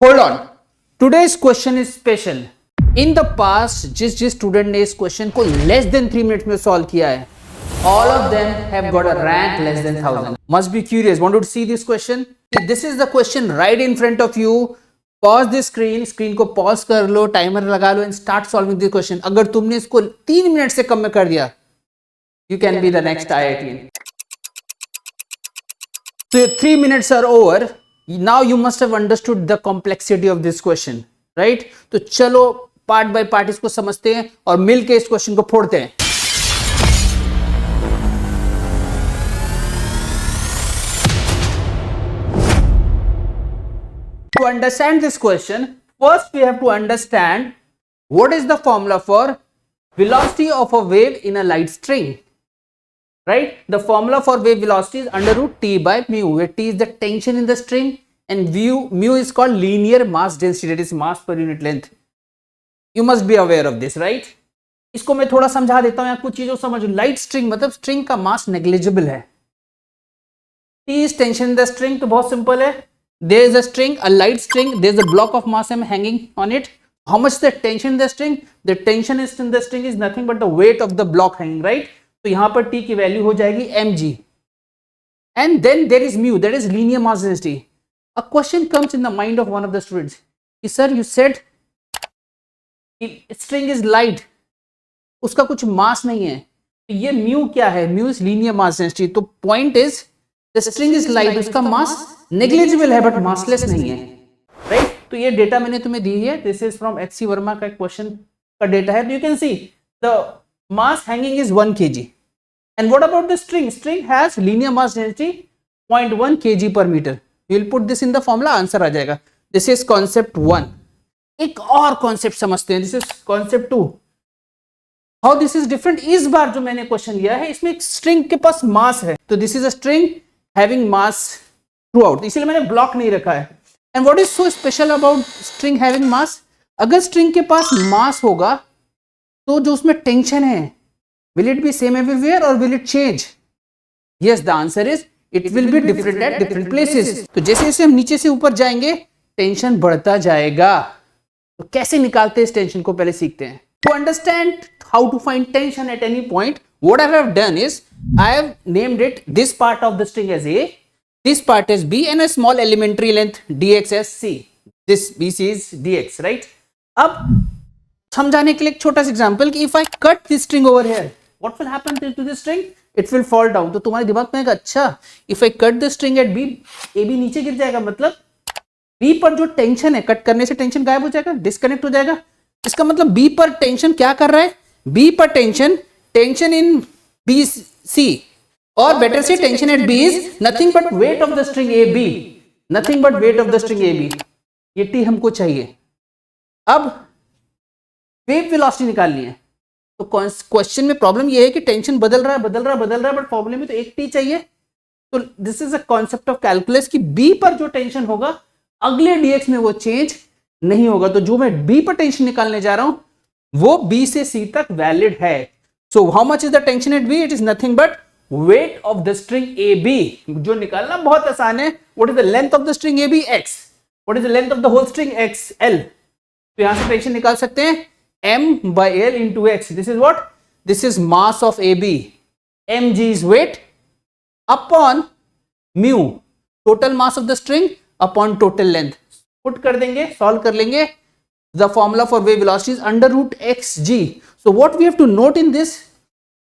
Hold on, today's question is special. In the past जिस student ने इस question को लेस देन 3 मिनट्स में सॉल्व किया है, all of them have got a rank less than 1000. Must be curious, want to see this question? This is the question right in front of you. Pause the screen को pause कर लो, timer लगा लो and start solving this question. अगर तुमने इसको 3 minute से कम में कर दिया, you can be the next IITian. So 3 minutes are over. Now you must have understood the complexity of this question, right? तो चलो पार्ट बाय पार्ट इसको समझते हैं और मिलके इस क्वेश्चन को फोड़ते हैं। To understand this question, first we have to understand what is the formula for velocity of a wave in a light string, right? The formula for wave velocity is under root T by mu, where T is the tension in the string and mu is called linear mass density, that is mass per unit length. You must be aware of this, right? इसको मैं थोड़ा समझा देता हूं, कुछ चीजों समझो। Light string मतलब स्ट्रिंग का मास नेग्लिजिबल है। T is tension in the string, तो बहुत सिंपल है। There is a string, a light string, there is a block of mass m hanging on it. How much the tension in the string? The tension is in the string is nothing but the weight of the block hanging, right? तो यहां पर T की value हो जाएगी mg. And then there is mu, that is linear mass density. A question comes in the mind of one of the students. Sir, you said string is light, उसका कुछ मास नहीं है, ये mu क्या है? Mu is linear mass density. तो point is the string is light, उसका मास negligible है बट मासलेस नहीं है, राइट? तो ये डेटा मैंने तुम्हें दी है, this is from HC Verma का क्वेश्चन का डेटा है। You can see the mass hanging is 1 kg and what about the string? String has linear mass density 0.1 kg per meter. You will put this in the formula, answer आ जाएगा। This is concept 1। एक और concept समझते हैं, this is concept 2। How this is different? इस बार जो मैंने क्वेश्चन लिया है इसमें एक स्ट्रिंग के पास मास है, तो this is a string having mass throughout, इसलिए मैंने ब्लॉक नहीं रखा है। And what is so special about string having mass? अगर स्ट्रिंग के पास मास होगा तो जो उसमें टेंशन है, will it be same everywhere और will it change? Yes, the answer is it will be different at different places. तो जैसे जैसे हम नीचे से ऊपर जाएंगे टेंशन बढ़ता जाएगा। तो कैसे निकालते हैं इस टेंशन को, पहले सीखते हैं। To understand how to find tension at any point, what I have done is I have named it this part of the string as A, this part is b and a small elementary length dx as c. This bc is dx, right? अब समझाने के लिए एक छोटा सा example कि if I cut this string over here, what will happen to this string? It will fall down. तो तुम्हारे दिमाग में आएगा, अच्छा if I cut the string at b, ab नीचे गिर जाएगा, मतलब b पर जो टेंशन है, कट करने से टेंशन गायब हो जाएगा, डिस्कनेक्ट हो जाएगा। इसका मतलब b पर टेंशन क्या कर रहा है? b पर टेंशन इन b c, और बेटर से tension at B is nothing but weight of the string A B, nothing but weight of the string A B. ये टी हमको चाहिए। अब वेव वेलोसिटी निकालनी है, तो क्वेश्चन में प्रॉब्लम ये है कि टेंशन बदल रहा है, बट फॉर्मूले में तो एक टी चाहिए। तो this is a concept of calculus कि बी पर जो टेंशन होगा अगले डीएक्स में वो चेंज नहीं होगा। तो जो मैं बी पर टेंशन निकालने जा रहा हूं वो बी से सी तक वैलिड है। So how much is the tension at B? It is nothing but weight of the string AB, जो निकालना बहुत आसान है। What is the length of the string AB? X. What is the length of the whole string? X, L. तो यहां से tension निकाल सकते हैं M by L into X. This is what? This is mass of AB. mg is weight upon mu, total mass of the string upon total length. Put कर देंगे, solve कर लेंगे। The formula for wave velocity is under root xg. So what we have to note in this,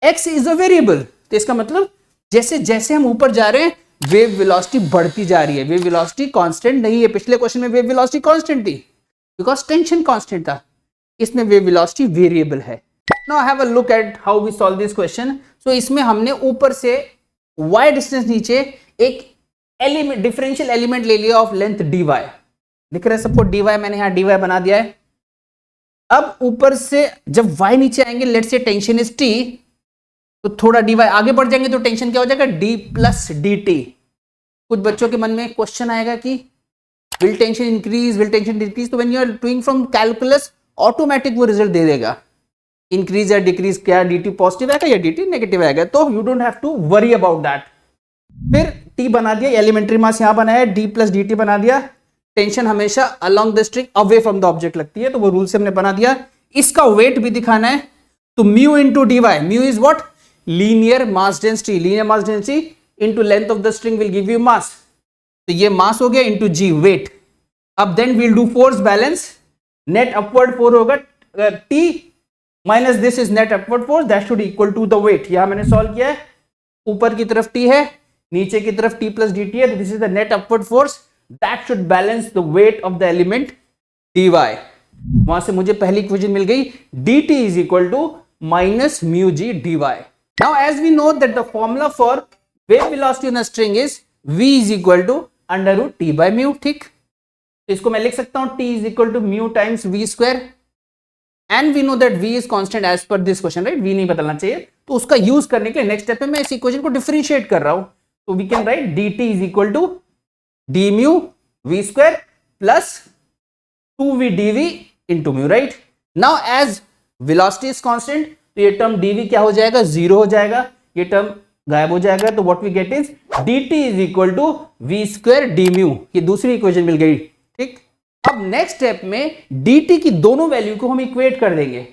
x is a variable. तो इसका मतलब जैसे जैसे हम ऊपर जा रहे हैं वेव वेलोसिटी बढ़ती जा रही है। वेव वेलोसिटी कांस्टेंट नहीं है। पिछले क्वेश्चन में वेव वेलोसिटी कांस्टेंट थी बिकॉज टेंशन कांस्टेंट था, इसमें वेव वेलोसिटी वेरिएबल है। Now have a look at how we solve this question. So इसमें हमने ऊपर से y डिस्टेंस नीचे एक एलिमेंट, डिफरेंशियल एलिमेंट ले लिया ऑफ लेंथ dy। दिख रहा है सबको dy? मैंने यहाँ dy बना दिया है। अब ऊपर से जब y नीचे आएंगे, let's say tension is t, तो थोड़ा dy आगे बढ़ जाएंगे तो टेंशन क्या हो जाएगा? d plus dt। कुछ बच्चों के मन में क्वेश्चन आएगा कि will tension increase, will tension decrease? तो when you are doing from calculus automatic वो रिजल्ट दे देगा, इंक्रीज या डिक्रीज, क्या dt पॉजिटिव आएगा या dt नेगेटिव आएगा। तो you don't have to worry about that. फिर t बना दिया, एलिमेंट्री मास यहां बनाया, d प्लस dt बना दिया, टेंशन हमेशा along the string away from the object लगती है, तो वो रूल से हमने बना दिया। इसका वेट भी दिखाना है, तो mu into dy, mu is what, linear mass density, linear mass density into length of the string will give you mass, तो ये मास हो गया इंटू जी वेट। अब then we'll do force balance, net upward force होगा T minus this is net upward force, that should equal to the weight. यहां मैंने solve किया है, ऊपर की तरफ टी है, नीचे की तरफ टी प्लस डी टी है, this is the net upward force that should balance the weight of the element dy। वहां से मुझे पहली इक्वेशन मिल गई, dt is equal to minus mu G dy। Now as we know that the formula for wave velocity on a string is v is equal to under root T by mu, ठीक। तो इसको मैं लिख सकता हूं t is equal to mu times v square, and we know that v is constant as per this question, right, v नहीं बदलना चाहिए। तो उसका यूज करने के लिए नेक्स्ट स्टेप में मैं इस इक्वेशन को डिफरेंशिएट कर रहा हूं, तो we can write dt is equal to d mu v square plus 2v dv into mu, right. Now as velocity is constant, तो ये टर्म dv क्या हो जाएगा, जीरो हो जाएगा, ये टर्म गायब हो जाएगा, तो what we get is dt is equal to v square d mu, ये दूसरी इक्वेशन मिल गई, ठीक। अब नेक्स्ट स्टेप में dt की दोनों वैल्यू को हम इक्वेट कर देंगे।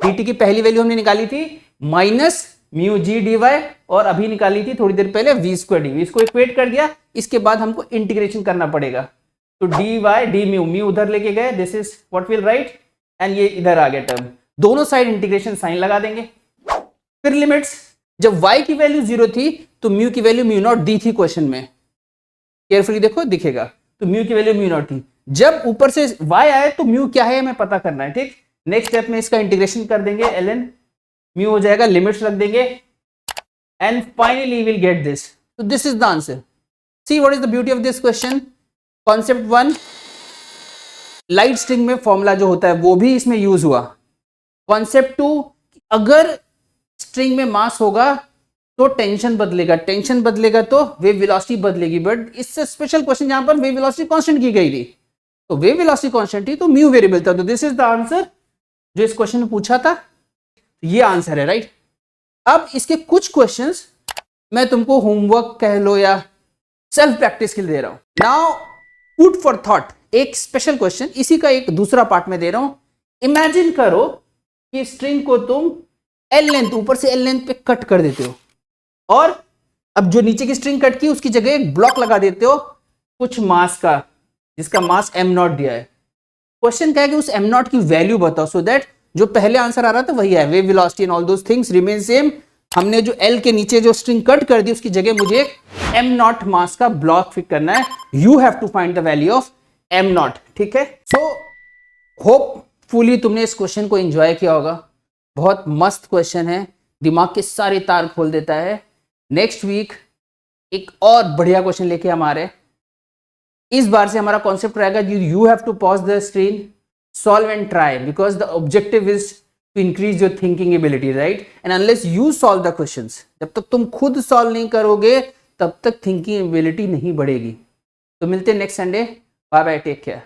dt की पहली वैल्यू हमने निकाली थी minus mu G D Y, और अभी निकाली थी थोड़ी देर पहले वी स्क्वायर डी, इसको इक्वेट कर दिया। इसके बाद हमको इंटीग्रेशन करना पड़ेगा, तो D Y D mu, mu उधर लेके गए, this is what will write, and ये इधर आ गया टर्म, दोनों साइड इंटीग्रेशन साइन लगा देंगे। फिर लिमिट्स, जब y की वैल्यू जीरो थी तो म्यू की वैल्यू म्यू नॉट दी थी क्वेश्चन में, केयरफुली देखो दिखेगा, तो म्यू की वैल्यू म्यू नॉट थी। जब ऊपर से y आए तो म्यू क्या है हमें पता करना है, ठीक। नेक्स्ट स्टेप में इसका इंटीग्रेशन कर देंगे, ln म्यू हो जाएगा, लिमिट्स रख देंगे, and finally will get this, तो this is the answer. See what is the beauty of this question. Concept 1, light string में फॉर्मूला जो होता है वो भी इसमें यूज हुआ। कॉन्सेप्ट 2, अगर स्ट्रिंग में मास होगा तो टेंशन बदलेगा, टेंशन बदलेगा तो वेव वेलोसिटी बदलेगी, बट इससे स्पेशल क्वेश्चन जहां पर वेव वेलोसिटी कांस्टेंट की गई थी, तो वेव वेलोसिटी कांस्टेंट थी तो म्यू वेरिएबल था, तो दिस इज द आंसर जो इस क्वेश्चन में पूछा था, ये आंसर है, राइट। अब इसके कुछ क्वेश्चंस मैं तुमको होमवर्क कह लो या सेल्फ प्रैक्टिस के लिए दे रहा हूं। नाउ फूड फॉर थॉट, एक स्पेशल क्वेश्चन, इसी का एक दूसरा पार्ट में दे रहा हूं। इमेजिन करो कि स्ट्रिंग को तुम एल लेंथ, ऊपर से एल लेंथ पे कट कर देते हो, और अब जो नीचे की स्ट्रिंग कट की उसकी जगह एक ब्लॉक लगा देते हो कुछ मास का, जिसका मास m नॉट दिया है। क्वेश्चन क्या है कि उस m नॉट की वैल्यू बताओ, सो दैट जो पहले आंसर आ रहा था वही है, wave velocity and all those things remain same. हमने जो l के नीचे जो स्ट्रिंग कट कर दी उसकी जगह मुझे एक m नॉट मास का ब्लॉक फिट करना है। You have to find the value of m nought, ठीक है। सो होपफुली तुमने इस क्वेश्चन को एंजॉय किया होगा, बहुत मस्त क्वेश्चन है, दिमाग के सारे तार खोल देता है। नेक्स्ट वीक एक और बढ़िया क्वेश्चन लेके हम आ रहे हैं। इस बार से हमारा कॉन्सेप्ट रहेगा you have to pause the screen, solve and try, because the objective is to increase your thinking ability, right. And unless you solve the questions, जब तक तुम खुद सॉल्व नहीं करोगे तब तक थिंकिंग एबिलिटी नहीं बढ़ेगी। तो मिलते हैं next Sunday, bye bye, take care.